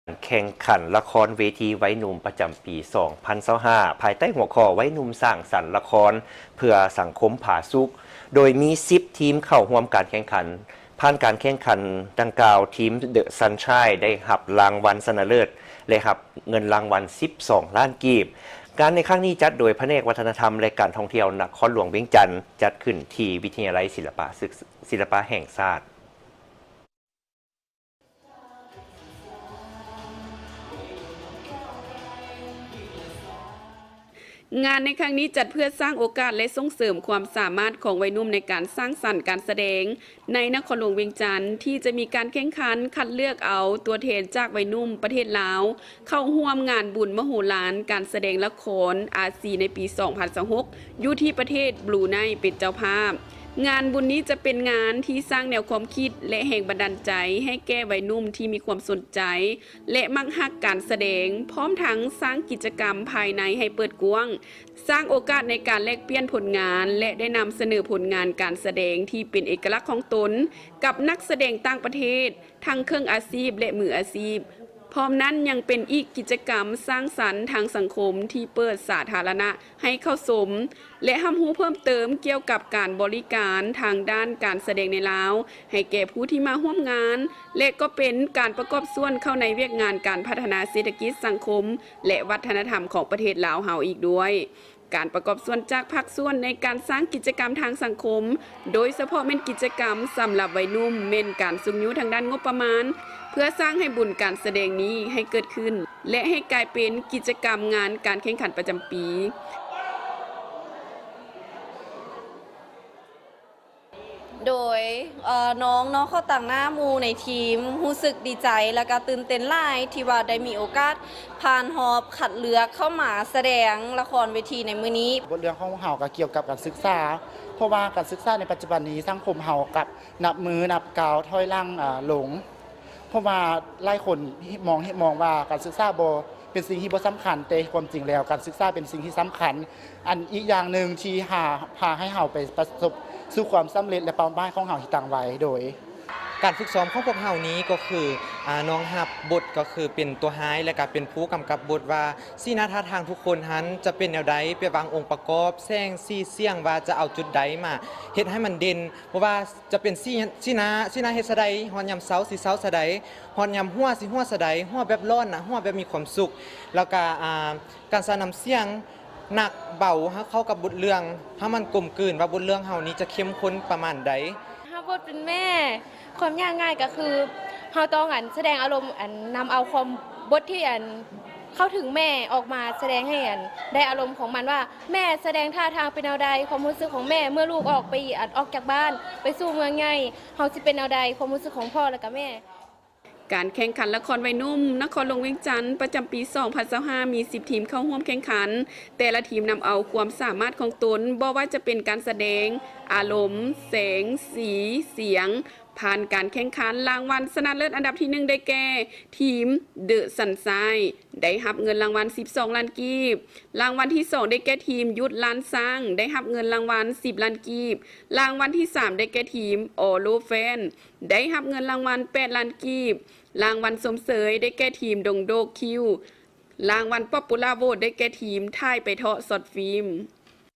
แข่งขันละครเวทีไว้หนุ่มประจำปี 2025 ภายใต้หัวข้อไว้หนุ่มสร้างสรรค์ละครเพื่อสังคมผาสุกโดยมี10ทีมเข้าร่วมการแข่งขันผ่านการแข่งขันดังกล่าวทีมเดอะซันชัยได้รับรางวัลชนะเลิศและรับเงินรางวัล12 ล้านกีบการในครั้งนี้จัดโดยแผนกวัฒนธรรมและการท่องเที่ยวนครหลวงเวียงจันทร์จัดขึ้นที่วิทยาลัยศิลปะแห่งชาติงานในครั้งนี้จัดเพื่อสร้างโอกาสและส่งเสริมความสามารถของวัยหนุ่มในการสร้างสรรค์การแสดงในนครหลวงเวียงจันทร์ที่จะมีการแข่งขันคัดเลือกเอาตัวแทนจากวัยหนุ่มประเทศลาวเข้าร่วมงานบุญมโหฬารการแสดงละครอาซีในปี 2026 อยู่ที่ประเทศบรูไนเป็นเจ้าภาพงานบุญนี้จะเป็นงานที่สร้างแนวความคิดและแห่งบันดาลใจให้แก่วัยหนุ่มที่มีความสนใจและมักฮักการแสดงพร้อมทั้งสร้างกิจกรรมภายในให้เปิดกว้างสร้างโอกาสในการแลกเปลี่ยนผลงานและได้นำเสนอผลงานการแสดงที่เป็นเอกลักษณ์ของตนกับนักแสดงต่างประเทศทั้งเครื่องอาชีพและมืออาชีพพร้อมนั้นยังเป็นอีกกิจกรรมสร้างสรรค์ทางสังคมที่เปิดสาธารณะให้เข้าชมและรับรู้เพิ่มเติมเกี่ยวกับการบริการทางด้านการแสดงในลาวให้แก่ผู้ที่มาร่วมงานและก็เป็นการประกอบส่วนเข้าในเวียกงานการพัฒนาเศรษฐกิจสังคมและวัฒนธรรมของประเทศลาวเฮาอีกด้วยการประกอบส่วนจากภาคส่วนในการสร้างกิจกรรมทางสังคมโดยเฉพาะเป็นกิจกรรมสำหรับวัยรุ่นเม่นการสุงยุทางด้านงบประมาณเพื่อสร้างให้บุญการแสดงนี้ให้เกิดขึ้นและให้กลายเป็นกิจกรรมงานการแข่งขันประจำปีโดยน้องเข้าต่างหน้ามูในทีมรู้สึกดีใจและก็ตื่นเต้นหลายที่ว่าได้มีโอกาสผ่านหอบคัดเลือกเข้ามาแสดงละครเวทีในมื้อนี้บทเรื่องของเฮาก็เกี่ยวกับการศึกษาเพราะว่าการศึกษาในปัจจุบันนี้สังคมเฮากับนับมือนับกาวถอยหลังหลงเพราะว่าหลายคนมองว่าการศึกษาบ่เป็นสิ่งที่บ่สำคัญแต่ความจริงแล้วการศึกษาเป็นสิ่งที่สำคัญอันอีกอย่างหนึ่งที่พาให้เฮาไปประสบสู่ความสำเร็จและเป้าหมายของเฮาที่ตั้งไว้โดยการฝึกซ้อมของพวกเฮานี้ก็คือน้องฮับบทก็คือเป็นตัวร้ายและก็เป็นผู้กำกับบทว่าสีหน้าท่าทางทุกคนหันจะเป็นแนวใดไปวางองค์ประกอบแสงสีเสียงว่าจะเอาจุดใดมาเฮ็ดให้มันเด่นเพราะว่าจะเป็นสีหน้าเฮ็ดซะใดฮอดยามเช้าสิเช้าซะใดฮอดยามหัวสิหัวซะใดหัวแบบร้อนน่ะหัวแบบมีความสุขแล้วก็การสานำเสียงหนักเบาเข้ากับบทเรื่องให้มันกลมกลืนว่าบทเรื่องเฮานี้จะเข้มข้นประมาณใดถ้าบทเป็นแม่ความยากง่ายก็คือเฮาต้องแสดงอารมณ์นำเอาความบทที่เข้าถึงแม่ออกมาแสดงให้ได้อารมณ์ของมันว่าแม่แสดงท่าทางเป็นแนวใดความรู้สึกของแม่เมื่อลูกออกไปออกจากบ้านไปสู่เมืองใหญ่เฮาสิเป็นแนวใดความรู้สึกของพ่อและก็แม่การแข่งขันละครวัยนุ่มนครหลวงเวียงจันทร์ประจำปี 2025 มี 10 ทีมเข้าร่วมแข่งขันแต่ละทีมนำเอาความสามารถของตนบ่ว่าจะเป็นการแสดงอารมณ์แสงสีเสียงผ่านการแข่งขันรางวัลชนะเลิศอันดับที่1ได้แก่ทีมเดอะซันชัยได้รับเงินรางวัล12 ล้านกีบรางวัลที่2ได้แก่ทีมยุทธล้านสร้างได้รับเงินรางวัล10 ล้านกีบรางวัลที่3ได้แก่ทีมออโลแฟนได้รับเงินรางวัล8 ล้านกีบรางวัลสมเสยได้แก่ทีมดงโดคิวรางวัลป๊อปปูล่าโหวตได้แก่ทีมท่ายไปเทาะสดฟิล์ม